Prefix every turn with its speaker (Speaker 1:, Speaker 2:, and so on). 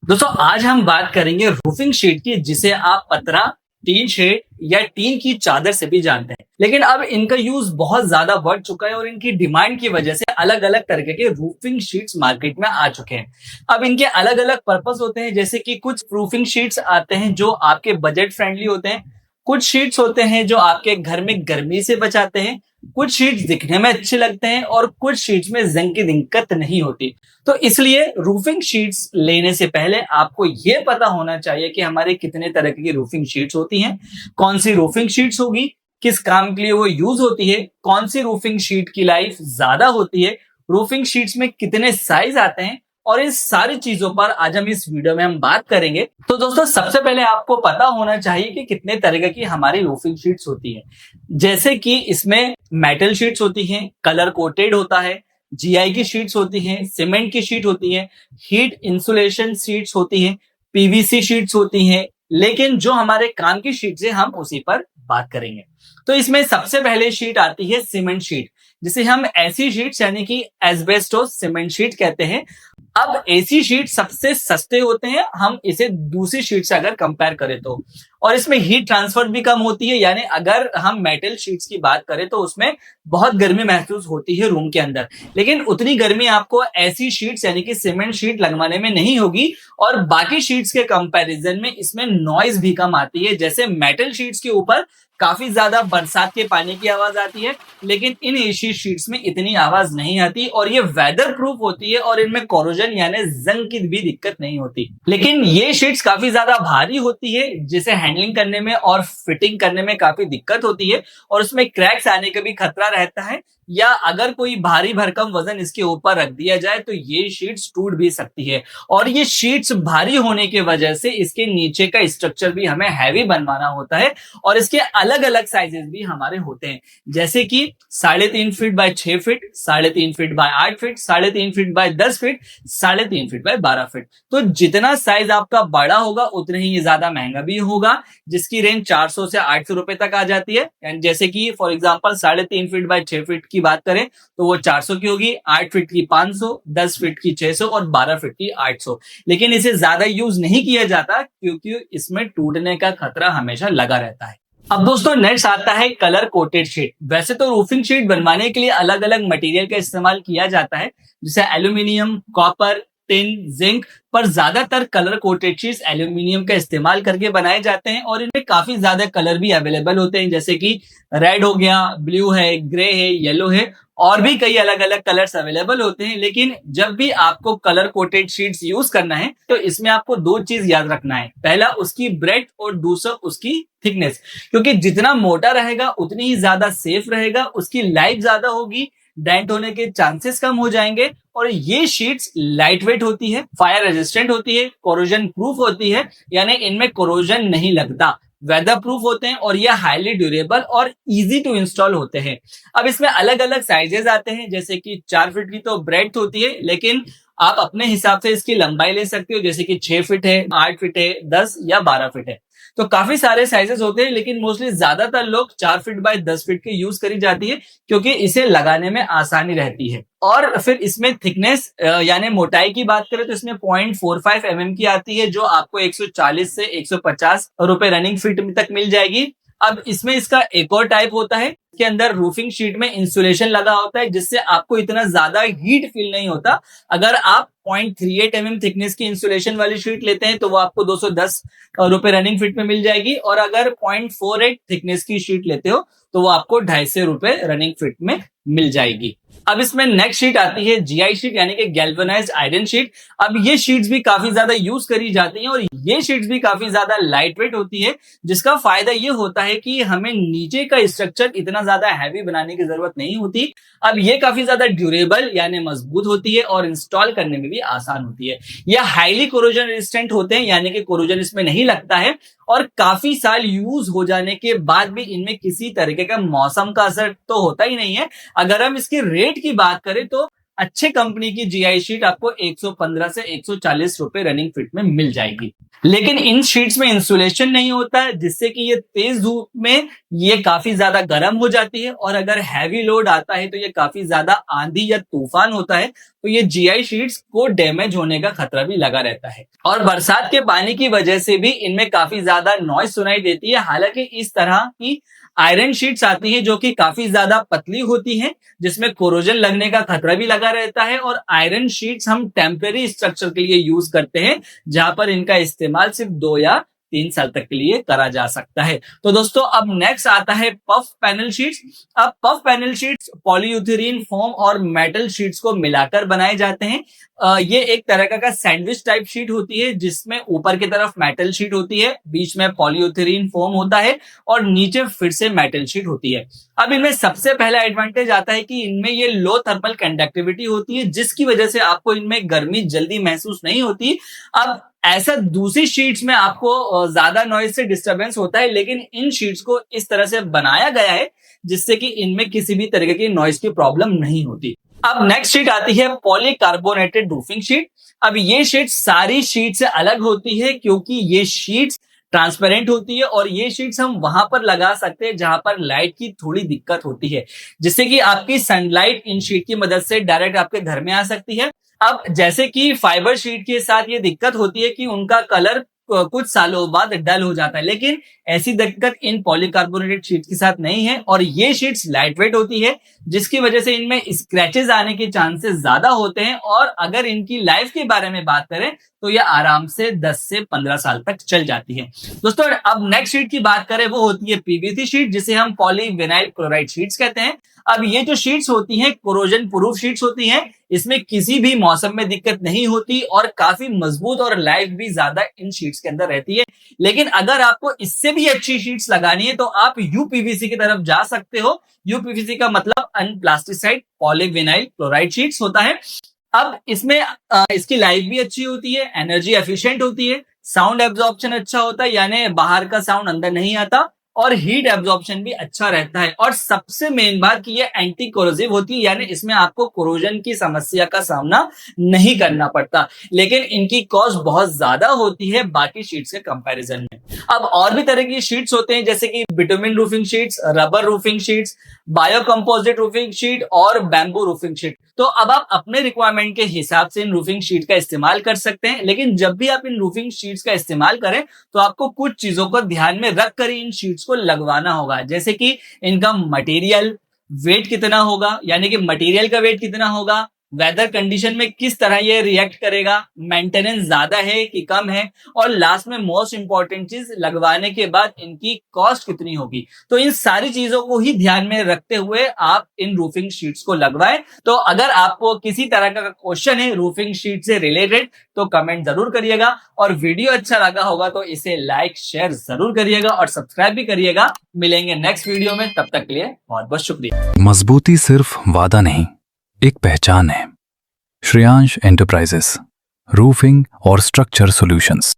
Speaker 1: दोस्तों आज हम बात करेंगे रूफिंग शीट की, जिसे आप पतरा, टीन शेड या टीन की चादर से भी जानते हैं। लेकिन अब इनका यूज बहुत ज्यादा बढ़ चुका है और इनकी डिमांड की वजह से अलग अलग तरह के रूफिंग शीट्स मार्केट में आ चुके हैं। अब इनके अलग अलग पर्पस होते हैं, जैसे कि कुछ रूफिंग शीट्स आते हैं जो आपके बजट फ्रेंडली होते हैं, कुछ शीट्स होते हैं जो आपके घर में गर्मी से बचाते हैं, कुछ शीट्स दिखने में अच्छे लगते हैं और कुछ शीट्स में जंग की दिक्कत नहीं होती। तो इसलिए रूफिंग शीट्स लेने से पहले आपको यह पता होना चाहिए कि हमारे कितने तरह की रूफिंग शीट्स होती हैं, कौन सी रूफिंग शीट्स होगी, किस काम के लिए वो यूज होती है, कौन सी रूफिंग शीट की लाइफ ज्यादा होती है, रूफिंग शीट्स में कितने साइज आते हैं, और इस सारी चीजों पर आज हम इस वीडियो में हम बात करेंगे। तो दोस्तों सबसे पहले आपको पता होना चाहिए कि कितने तरह की हमारी रूफिंग शीट्स होती है। जैसे कि इसमें मेटल शीट्स होती हैं, कलर कोटेड होता है, जीआई की शीट्स होती हैं, सीमेंट की शीट होती है, हीट इंसुलेशन शीट्स होती हैं, पीवीसी शीट्स होती हैं। लेकिन जो हमारे काम की शीट्स है हम उसी पर बात करेंगे। तो इसमें सबसे पहले शीट आती है सीमेंट शीट, जिसे हम ऐसी शीट्स यानी कि एस्बेस्टोस सीमेंट शीट कहते हैं। अब एसी शीट सबसे सस्ते होते हैं हम इसे दूसरी शीट से अगर कंपेयर करें तो, और इसमें हीट ट्रांसफर भी कम होती है। यानी अगर हम मेटल शीट्स की बात करें तो उसमें बहुत गर्मी महसूस होती है रूम के अंदर, लेकिन उतनी गर्मी आपको ऐसी शीट्स यानी कि सीमेंट शीट लगवाने में नहीं होगी। और बाकी शीट्स के कंपैरिजन में इसमें नॉइज भी कम आती है। जैसे मेटल शीट्स के ऊपर काफी ज्यादा बरसात के पानी की आवाज आती है, लेकिन इन एसी शीट्स में इतनी आवाज नहीं आती और ये वेदर प्रूफ होती है और इनमें कोरोजन यानी जंग की भी दिक्कत नहीं होती। लेकिन ये शीट्स काफी ज्यादा भारी होती है, जिसे हैंडलिंग करने में और फिटिंग करने में काफी दिक्कत होती है और उसमें क्रैक्स आने का भी खतरा रहता है, या अगर कोई भारी भरकम वजन इसके ऊपर रख दिया जाए तो ये शीट्स टूट भी सकती है। और ये शीट्स भारी होने की वजह से इसके नीचे का स्ट्रक्चर भी हमें हैवी बनवाना होता है और इसके अलग अलग साइजेस भी हमारे होते हैं, जैसे कि 3.5 feet by 6 feet, 3.5 feet by 8 feet, 3.5 feet by 10 feet, 3.5 feet by 12 feet. तो जितना साइज आपका बड़ा होगा उतना ही ये ज्यादा महंगा भी होगा, जिसकी रेंज 400 से 800 रुपए तक आ जाती है। एंड जैसे कि for example 3.5 feet by 6 feet की बात करें तो वो 400 की होगी, 8 फीट की 500, 10 फीट की 600 और 12 फीट की 800। लेकिन इसे ज्यादा यूज नहीं किया जाता क्योंकि इसमें टूटने का खतरा हमेशा लगा रहता है। अब दोस्तों नेक्स्ट आता है कलर कोटेड शीट। वैसे तो रूफिंग शीट बनवाने के लिए अलग अलग मटेरियल का इस्तेमाल किया जाता है, जैसे एल्यूमिनियम, कॉपर, टिन, जिंक, पर ज्यादातर कलर कोटेड शीट्स एल्यूमिनियम का इस्तेमाल करके बनाए जाते हैं और इनमें काफी ज्यादा कलर भी अवेलेबल होते हैं, जैसे कि रेड हो गया, ब्लू है, ग्रे है, येलो है, और भी कई अलग अलग कलर्स अवेलेबल होते हैं। लेकिन जब भी आपको कलर कोटेड शीट्स यूज करना है तो इसमें आपको दो चीज याद रखना है, पहला उसकी ब्रेड्थ और दूसरा उसकी थिकनेस, क्योंकि जितना मोटा रहेगा उतनी ही ज्यादा सेफ रहेगा, उसकी लाइफ ज्यादा होगी, डेंट होने के चांसेस कम हो जाएंगे। और ये शीट्स लाइट वेट होती है, फायर रेजिस्टेंट होती है, कोरोजन प्रूफ होती है, यानी इनमें कोरोजन नहीं लगता, वेदर प्रूफ होते हैं और ये हाईली ड्यूरेबल और इजी टू इंस्टॉल होते हैं। अब इसमें अलग अलग साइजेस आते हैं, जैसे कि 4 फीट की तो ब्रेड्थ होती है, लेकिन आप अपने हिसाब से इसकी लंबाई ले सकते हो, जैसे कि 6 फीट है, 8 फीट है, 10 या 12 फीट है। तो काफी सारे साइजेस होते हैं, लेकिन मोस्टली ज्यादातर लोग 4 फीट बाय 10 फीट की यूज करी जाती है क्योंकि इसे लगाने में आसानी रहती है। और फिर इसमें थिकनेस यानी मोटाई की बात करें तो इसमें 0.45 की आती है, जो आपको 140 से 150 रुपए रनिंग फीट तक मिल जाएगी। अब इसमें इसका एक और टाइप होता है, इसके अंदर रूफिंग शीट में इंसुलेशन लगा होता है, जिससे आपको इतना ज्यादा हीट फील नहीं होता। अगर आप 0.38 थिकनेस की इंसुलेशन वाली शीट लेते हैं तो वो आपको 210 रुपए रनिंग फीट में मिल जाएगी, और अगर 0.48 थिकनेस की शीट लेते हो तो वो आपको 250 रुपए रनिंग फीट में मिल जाएगी। अब इसमें नेक्स्ट शीट आती है जीआई शीट यानी कि गैल्वेनाइज्ड आयरन शीट। अब ये शीट्स भी काफी ज्यादा यूज करी जाती हैं और ये शीट्स भी काफी ज्यादा लाइट वेट होती है, जिसका फायदा ये होता है कि हमें नीचे का स्ट्रक्चर इतना ज्यादा हैवी बनाने की जरूरत नहीं होती। अब ये काफी ज्यादा ड्यूरेबल यानी मजबूत होती है और इंस्टॉल करने में भी आसान होती है। यह हाईली कोरोजन रेजिस्टेंट होते हैं, यानी कि कोरोजन इसमें नहीं लगता है, और काफी साल यूज हो जाने के बाद भी इनमें किसी तरीके का मौसम का असर तो होता ही नहीं है। अगर हम इसके रेट की बात करें तो अच्छे कंपनी की जीआई शीट आपको 115 से 140 रुपए रनिंग फिट में मिल जाएगी। लेकिन इन शीट्स में इंसुलेशन नहीं होता है, जिससे कि ये तेज धूप में ये काफी ज्यादा गर्म हो जाती है, और अगर हैवी लोड आता है तो ये काफी ज्यादा आंधी या तूफान होता है तो ये जीआई शीट्स को डैमेज होने का खतरा भी लगा रहता है। और बरसात के पानी की वजह से भी इनमें काफी ज्यादा नॉइज सुनाई देती है। हालांकि इस तरह की आयरन शीट्स आती है जो कि काफी ज्यादा पतली होती हैं, जिसमें कोरोजन लगने का खतरा भी लगा रहता है, और आयरन शीट्स हम टेम्परेरी स्ट्रक्चर के लिए यूज करते हैं, जहां पर इनका इस्तेमाल सिर्फ 2 या 3 साल तक के लिए करा जा सकता है। तो दोस्तों अब नेक्स्ट आता है पफ पैनल शीट्स। अब पफ पैनल शीट्स पॉलीयूथेरीन फोम और मेटल शीट्स को मिलाकर बनाए जाते हैं। ये एक तरह का सैंडविच टाइप शीट होती है, जिसमें ऊपर की तरफ मेटल शीट होती है, बीच में पॉलीयूथेरीन फोम होता है और नीचे फिर से मेटल शीट होती है। अब इनमें सबसे पहला एडवांटेज आता है कि इनमें ये लो थर्मल कंडक्टिविटी होती है, जिसकी वजह से आपको इनमें गर्मी जल्दी महसूस नहीं होती। अब ऐसा दूसरी शीट्स में आपको ज्यादा नॉइज से डिस्टरबेंस होता है, लेकिन इन शीट्स को इस तरह से बनाया गया है जिससे कि इनमें किसी भी तरीके की नॉइज की प्रॉब्लम नहीं होती। अब नेक्स्ट शीट आती है पॉलीकार्बोनेटेड रूफिंग शीट। अब ये शीट सारी शीट से अलग होती है, क्योंकि ये शीट्स ट्रांसपेरेंट होती है, और ये शीट्स हम वहां पर लगा सकते हैं जहां पर लाइट की थोड़ी दिक्कत होती है, जिससे कि आपकी सनलाइट इन शीट की मदद से डायरेक्ट आपके घर में आ सकती है। अब जैसे कि फाइबर शीट के साथ ये दिक्कत होती है कि उनका कलर कुछ सालों बाद डल हो जाता है, लेकिन ऐसी दिक्कत इन पॉलीकार्बोनेटेड शीट के साथ नहीं है, और ये शीट्स लाइट वेट होती है, जिसकी वजह से इनमें स्क्रैचेस आने के चांसेस ज्यादा होते हैं। और अगर इनकी लाइफ के बारे में बात करें तो ये आराम से 10 से 15 साल तक चल जाती है। दोस्तों अब नेक्स्ट शीट की बात करें, वो होती है पीवीसी शीट, जिसे हम पॉलीविनाइल क्लोराइड शीट्स कहते हैं। अब ये जो शीट्स होती हैं कोरोजन प्रूफ शीट्स होती हैं, इसमें किसी भी मौसम में दिक्कत नहीं होती, और काफी मजबूत और लाइफ भी ज्यादा इन शीट्स के अंदर रहती है। लेकिन अगर आपको इससे भी अच्छी शीट्स लगानी है तो आप यूपीवीसी की तरफ जा सकते हो। यूपीवीसी का मतलब अनप्लास्टिसाइड पॉलीविनाइल क्लोराइड शीट्स होता है। अब इसमें इसकी लाइफ भी अच्छी होती है, एनर्जी एफिशिएंट होती है, साउंड एब्जॉर्प्शन अच्छा होता है, यानी बाहर का साउंड अंदर नहीं आता, और हीट एब्जॉर्प्शन भी अच्छा रहता है। और सबसे मेन बात कि ये एंटी कोरोसिव होती है, यानी इसमें आपको कोरोजन की समस्या का सामना नहीं करना पड़ता। लेकिन इनकी कॉस्ट बहुत ज्यादा होती है बाकी शीट्स के कंपैरिजन में। अब और भी तरह की शीट्स होते हैं, जैसे कि bitumen roofing sheets, rubber roofing sheets, bio composite roofing sheet और बैम्बू रूफिंग शीट। तो अब आप अपने रिक्वायरमेंट के हिसाब से इन रूफिंग शीट का इस्तेमाल कर सकते हैं, लेकिन जब भी आप इन रूफिंग शीट्स का इस्तेमाल करें तो आपको कुछ चीजों को ध्यान में रख कर इन शीट्स को लगवाना होगा। जैसे कि इनका मटेरियल वेट कितना होगा, यानी कि मटेरियल का वेट कितना होगा, वेदर कंडीशन में किस तरह ये रिएक्ट करेगा, मेंटेनेंस ज्यादा है कि कम है, और लास्ट में मोस्ट इंपॉर्टेंट चीज, लगवाने के बाद इनकी कॉस्ट कितनी होगी। तो इन सारी चीजों को ही ध्यान में रखते हुए आप इन रूफिंग शीट्स को लगवाएं। तो अगर आपको किसी तरह का क्वेश्चन है रूफिंग शीट से रिलेटेड तो कमेंट जरूर करिएगा, और वीडियो अच्छा लगा होगा तो इसे लाइक शेयर जरूर करिएगा और सब्सक्राइब भी करिएगा। मिलेंगे नेक्स्ट वीडियो में, तब तक के लिए बहुत बहुत शुक्रिया।
Speaker 2: मजबूती सिर्फ वादा नहीं, एक पहचान है। श्रेयांश एंटरप्राइजेस, रूफिंग और स्ट्रक्चर सॉल्यूशंस।